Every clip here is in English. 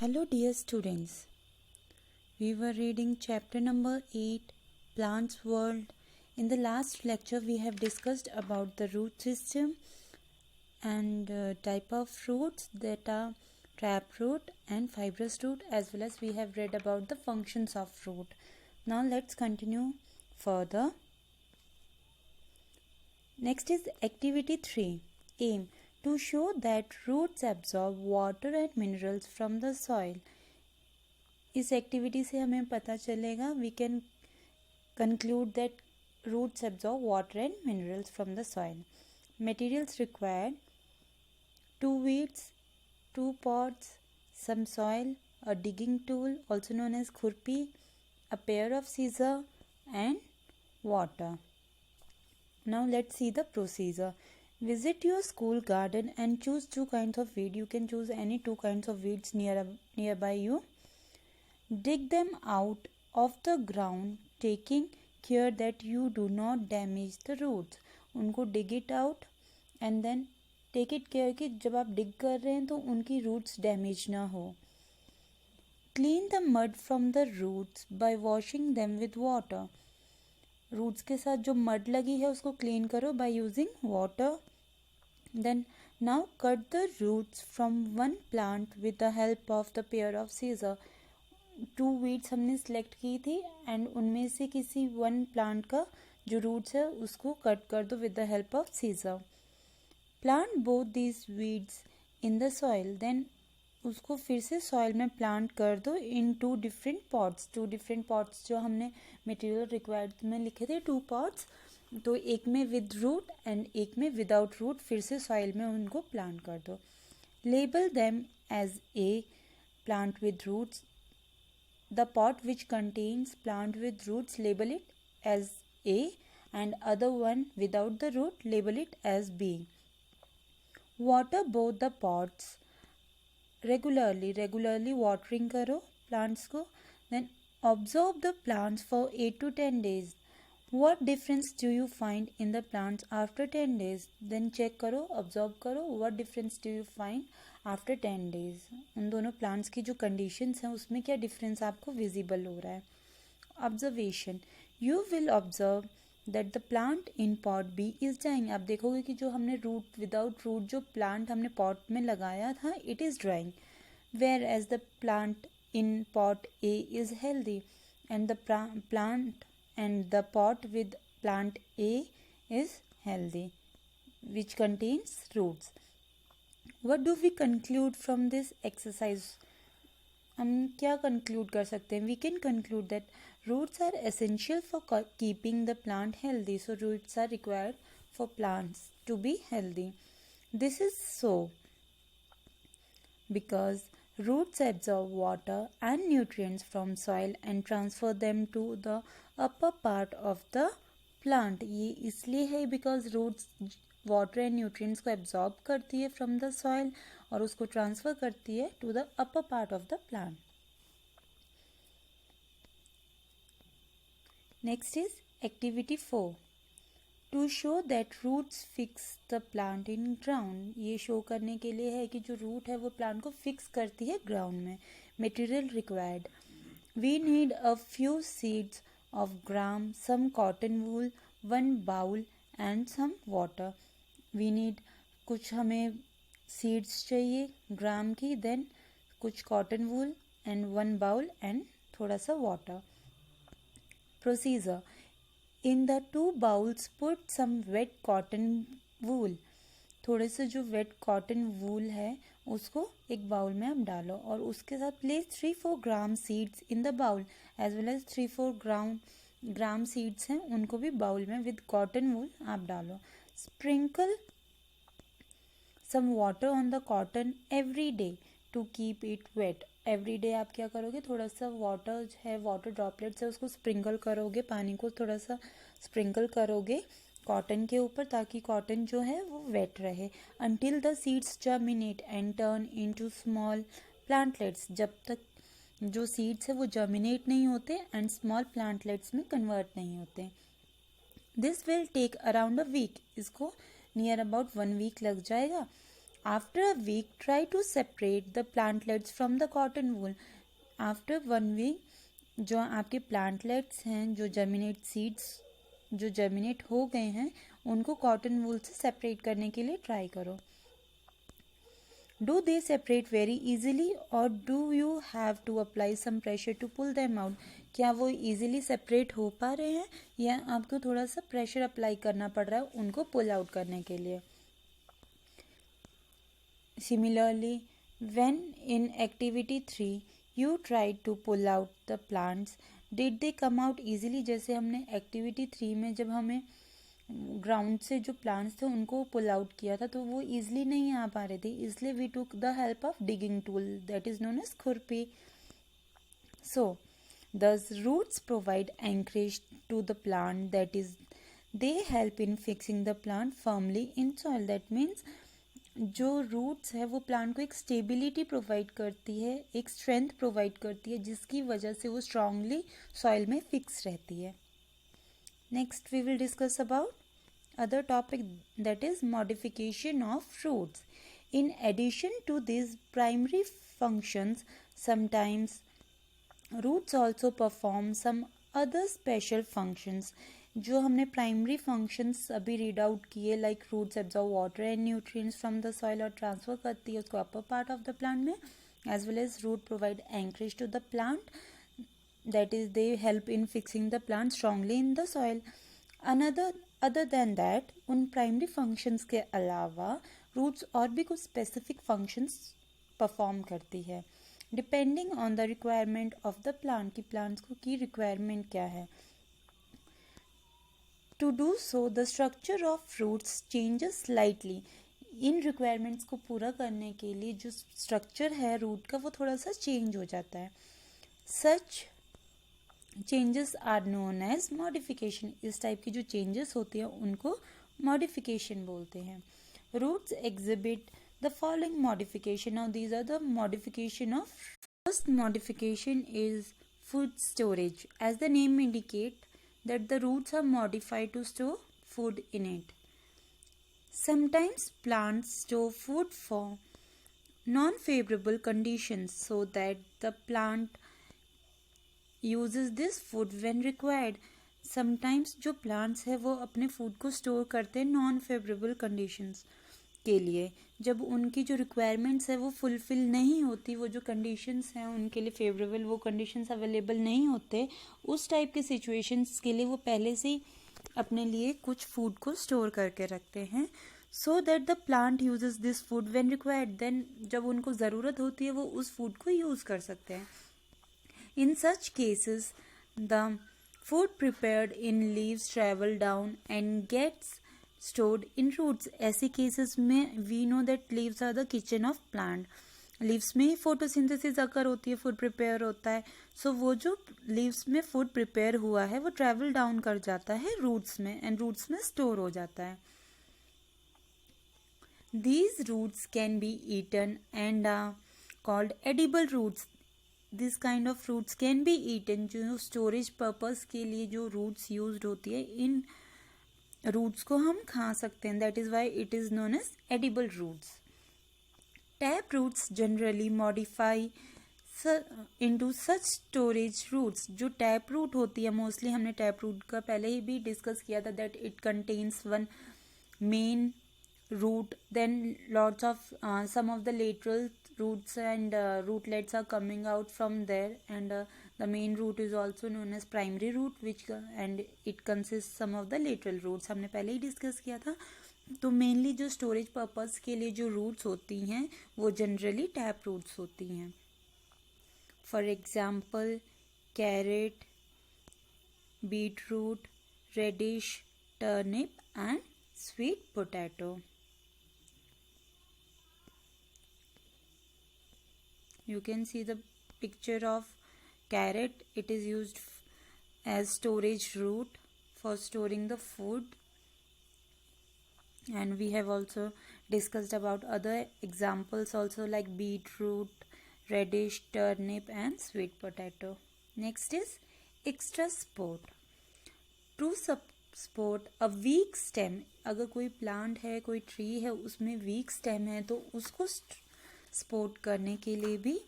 Hello dear students, we were reading chapter number 8, Plants World. In the last lecture we have discussed about the root system and type of roots that are taproot and fibrous root, as well as we have read about the functions of root. Now let's continue further. Next is activity 3. Aim to show that roots absorb water and minerals from the soil. इस activity से हमें पता चलेगा we can conclude that roots absorb water and minerals from the soil. Materials required: 2 weeds, 2 pots, some soil, a digging tool also known as khurpi, a pair of scissors and water. Now let's see the procedure. Visit your school garden and choose 2 kinds of weed. You can choose any 2 kinds of weeds nearby you. Dig them out of the ground, taking care that you do not damage the roots. उनको dig it out and then take it care कि जब आप dig कर रहे हैं तो उनकी roots damage ना हो. Clean the mud from the roots by washing them with water. Roots के साथ जो mud लगी है उसको clean करो by using water. Then now cut the roots from one plant with the help of the pair of scissors. 2 weeds हमने select की थी एंड उनमें से किसी 1 प्लांट का जो रूट्स है उसको कट कर दो with the help of scissor. Plant both these weeds in the soil. Then उसको फिर से सॉइल में प्लांट कर दो in 2 different pots. 2 different pots जो हमने मटेरियल रिक्वायर्ड में लिखे थे 2 पॉट्स, तो एक में विद रूट एंड एक में विदाउट रूट. फिर से सॉइल में उनको प्लांट कर दो. Label them as a plant with roots. The pot which contains plant with roots, label it as A, and other one without the root, label it as B. Water both the pots regularly watering करो plants को. Then observe the plants for 8 to 10 days. What difference do you find in the plants after 10 days? Then check करो, observe करो, what difference do you find after 10 days. उन दोनों plants की जो conditions हैं उसमें क्या डिफरेंस आपको विजिबल हो रहा है. Observation: you will observe that the plant in pot B is drying. आप देखोगे कि जो हमने रूट विदाउट रूट जो प्लांट हमने पॉट में लगाया था it is drying, whereas the plant in pot A is healthy and the plant and the pot with plant A is healthy which contains roots. What do we conclude from this exercise? हम क्या conclude कर सकते हैं? We can conclude that roots are essential for keeping the plant healthy. So roots are required for plants to be healthy. This is so because roots absorb water and nutrients from soil and transfer them to the upper part of the plant. ये इसलिए है because roots water and nutrients को absorb करती है from the soil और उसको transfer करती है to the upper part of the plant. Next is activity 4. To show that roots fix the plant in ground. ये शो करने के लिए है कि जो रूट है वो प्लांट को फिक्स करती है ग्राउंड में. Material required: we need a few seeds of gram, some cotton wool, 1 bowl and some water. We need कुछ हमें सीड्स चाहिए ग्राम की, देन कुछ cotton wool and 1 bowl and थोड़ा सा water. Procedure: in the 2 bowls put some wet cotton wool. थोड़े से जो वेट कॉटन वूल है उसको एक बाउल में आप डालो और उसके साथ place 3-4 gram seeds in the bowl as well as 3-4 gram seeds हैं उनको भी बाउल में विद कॉटन वूल आप डालो. Sprinkle some water on the cotton every day to keep it wet. Every day आप क्या करोगे, थोड़ा सा वाटर है, वाटर ड्रॉपलेट्स है उसको स्प्रिंकल करोगे, पानी को थोड़ा सा स्प्रिंकल करोगे कॉटन के ऊपर ताकि कॉटन जो है वो वेट रहे. Until the seeds germinate and turn into small plantlets. जब तक जो सीड्स है वो जर्मिनेट नहीं होते एंड स्मॉल प्लांटलेट्स में कन्वर्ट नहीं होते. This will take around a week. इसको नियर अबाउट 1 वीक लग जाएगा. After a week, try to separate the plantlets from the cotton wool. After 1 week, जो आपके प्लांटलेट्स हैं, जो जर्मिनेट सीड्स जो जर्मिनेट हो गए हैं, उनको कॉटन वूल से सेपरेट करने के लिए ट्राई करो. Do they separate very easily or do you have to apply some pressure to pull them out? क्या वो easily separate हो पा रहे हैं या आपको थोड़ा सा pressure apply करना पड़ रहा है उनको pull out करने के लिए? Similarly, when in activity 3 you tried to pull out the plants, did they come out easily? जैसे हमने activity 3 में जब हमें ग्राउंड से जो प्लांट्स थे उनको पुल आउट किया था तो वो ईजिली नहीं आ पा रहे थे, इसलिए we took the help of digging tool that is known as khurpi. So the roots provide anchorage to the plant, that is they help in fixing the plant firmly in soil. That means जो roots है वो plant को एक stability provide करती है, एक strength provide करती है, जिसकी वजह से वो स्ट्रांगली सॉइल में फिक्स रहती है. Next we will discuss about other topic, that is modification of roots. In addition to these primary functions, sometimes roots also perform some other special functions. जो हमने प्राइमरी फंक्शंस अभी read out किए, like roots absorb water and nutrients from the soil और transfer करती है उसको upper part of the plant में, as well as root provide anchorage to the plant, that is they help in fixing the plant strongly in the soil. Other than that, उन primary functions के अलावा roots और भी कुछ specific functions perform करती है depending on the requirement of the plant, की plants को की रिक्वायरमेंट क्या है. To do so the structure of roots changes slightly. इन रिक्वायरमेंट्स को पूरा करने के लिए जो स्ट्रक्चर है रूट का वो थोड़ा सा चेंज हो जाता है. Such changes are known as modification. इस टाइप की जो चेंजेस होती हैं उनको मॉडिफिकेशन बोलते हैं. Roots exhibit the following modification. Now these are the modification of. First modification is food storage. As the name indicate that the roots are modified to store food in it. Sometimes plants store food for non-favorable conditions so that the plant uses this food when required. Sometimes जो plants है वो अपने food को store करते हैं non-favorable conditions के लिए. जब उनकी जो requirements है वो fulfill नहीं होती, वो जो conditions हैं उनके लिए favorable वो conditions available नहीं होते, उस type के situations के लिए वो पहले से ही अपने लिए कुछ food को store करके रखते हैं so that the plant uses this food when required. Then जब उनको ज़रूरत होती है वो उस food को use कर सकते हैं. In such cases, the food prepared in leaves travel down and gets stored in roots. ऐसे cases में we know that leaves are the kitchen of plant. Leaves में ही फोटोसिंथेसिस अकर होती है, फूड प्रिपेयर होता है. सो वो जो लीव्स में फूड प्रिपेयर हुआ है वो ट्रेवल डाउन कर जाता है रूट्स में एंड रूट्स में स्टोर हो जाता है. These roots can be eaten and are called edible roots. This kind of fruits can be eaten. जो स्टोरेज पर्पस के लिए जो रूट्स यूज्ड होती है, इन रूट्स को हम खा सकते हैं. That is why it is known as edible roots. Tap roots generally modify into such storage roots. जो टैप रूट होती है, मोस्टली हमने टैप रूट का पहले ही भी डिस्कस किया था, that it contains one main root, then lots of some of the lateral roots and rootlets are coming out from there, and the main root is also known as primary root, which and it consists some of the lateral roots. हमने पहले ही discuss किया था. तो mainly जो storage purpose के लिए जो roots होती हैं वो जनरली टैप रूट्स होती हैं. For example carrot, beet root, radish, turnip and sweet potato. You can see the picture of carrot. It is used as storage root for storing the food, and we have also discussed about other examples also like beetroot, radish, turnip and sweet potato. Next is extra support. To support a week stem. अगर कोई plant है, कोई tree है, उसमें week stem है तो उसको support करने के लिए भी,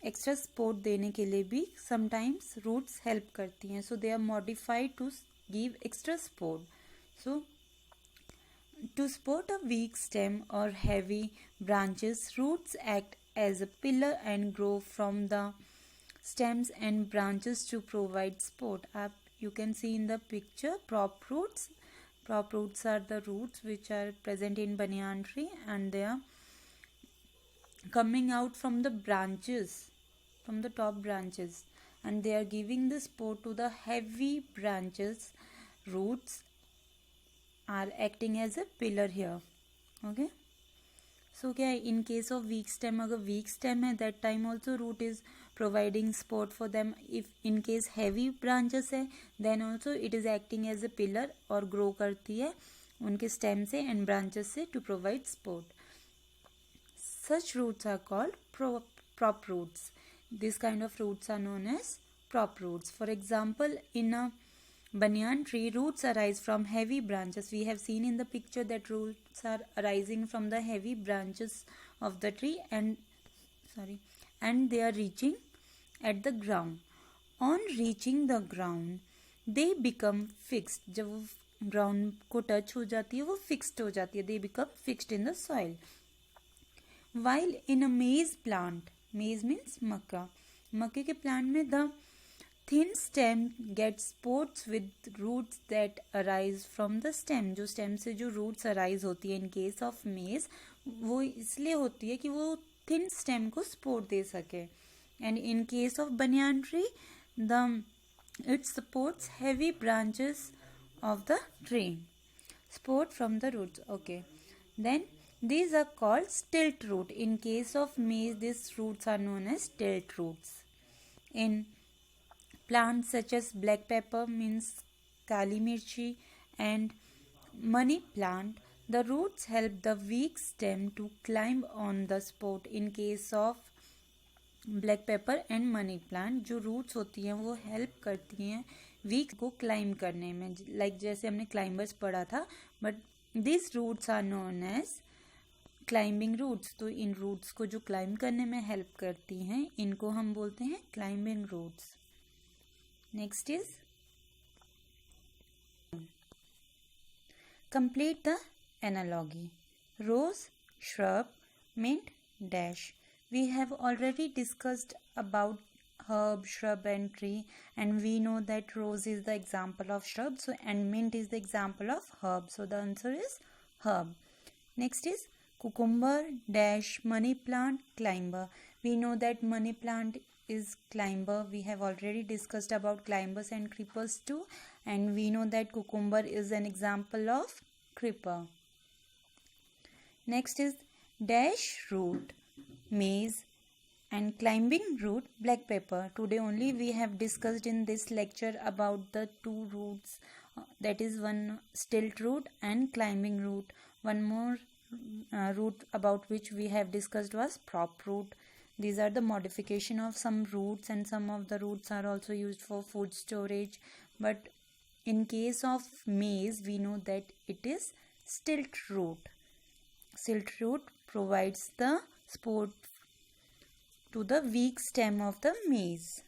एक्स्ट्रा सपोर्ट देने के लिए भी समटाइम्स रूट्स हेल्प करती हैं. So they are modified to give extra support. So to support a weak stem or heavy branches, roots act as a pillar and grow from the stems and branches to provide support. You can see in the picture prop roots. Prop roots are the roots which are present in banyan tree, and they are coming out from the branches, from the top branches, and they are giving the support to the heavy branches. Roots are acting as a pillar here. Okay, so क्या है, in case of weak stem, अगर weak stem है, that time also root is providing support for them. If in case heavy branches है, then also it is acting as a pillar और grow करती है उनके stem से and branches से to provide support. Such roots are called prop roots. This kind of roots are known as prop roots. For example, in a banyan tree, roots arise from heavy branches. We have seen in the picture that roots are arising from the heavy branches of the tree and they are reaching at the ground. On reaching the ground, they become fixed. जब वो ground को touch हो जाती है, वो fixed हो जाती है. They become fixed in the soil. While in a maize plant, maize means मक्का. मक्के के plant में the thin stem gets supports with roots that arise from the stem. जो stem से जो roots arise होती है in case of maize, वो इसलिए होती है कि वो thin stem को support दे सके. And in case of banyan tree, it supports heavy branches of the tree. Support from the roots. Okay. Then these are called stilt root. In case of maize, these roots are known as stilt roots. In plants such as black pepper means kali mirchi and money plant, the roots help the weak stem to climb on the support. In case of black pepper and money plant, जो roots होती हैं वो help करती हैं weak को climb करने में, like जैसे हमने climbers पढ़ा था. But these roots are known as climbing roots. तो इन roots को जो climb करने में help करती हैं, इनको हम बोलते हैं climbing roots. Next is complete the analogy. Rose, shrub, mint, dash. We have already discussed about herb, shrub and tree, and we know that rose is the example of shrub, so and mint is the example of herb. So the answer is herb. Next is cucumber, dash, money plant, climber. We know that money plant is climber. We have already discussed about climbers and creepers too, and we know that cucumber is an example of creeper. Next is dash root, maize, and climbing root, black pepper. Today only we have discussed in this lecture about the two roots, that is one stilt root and climbing root. One more root about which we have discussed was prop root. These are the modification of some roots, and some of the roots are also used for food storage. But in case of maize, we know that it is stilt root. Stilt root provides the support to the weak stem of the maize.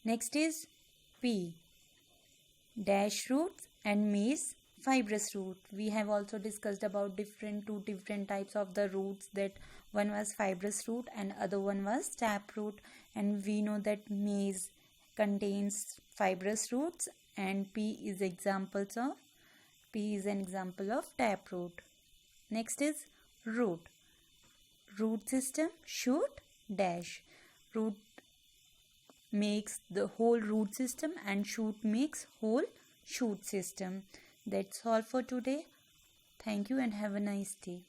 Next is pea, dash roots, and maize, fibrous root. We have also discussed about two different types of the roots, that one was fibrous root and other one was tap root, and we know that maize contains fibrous roots and pea is an example of tap root. Next is root. Root system, shoot, dash. Root makes the whole root system and shoot makes whole shoot system. That's all for today. Thank you and have a nice day.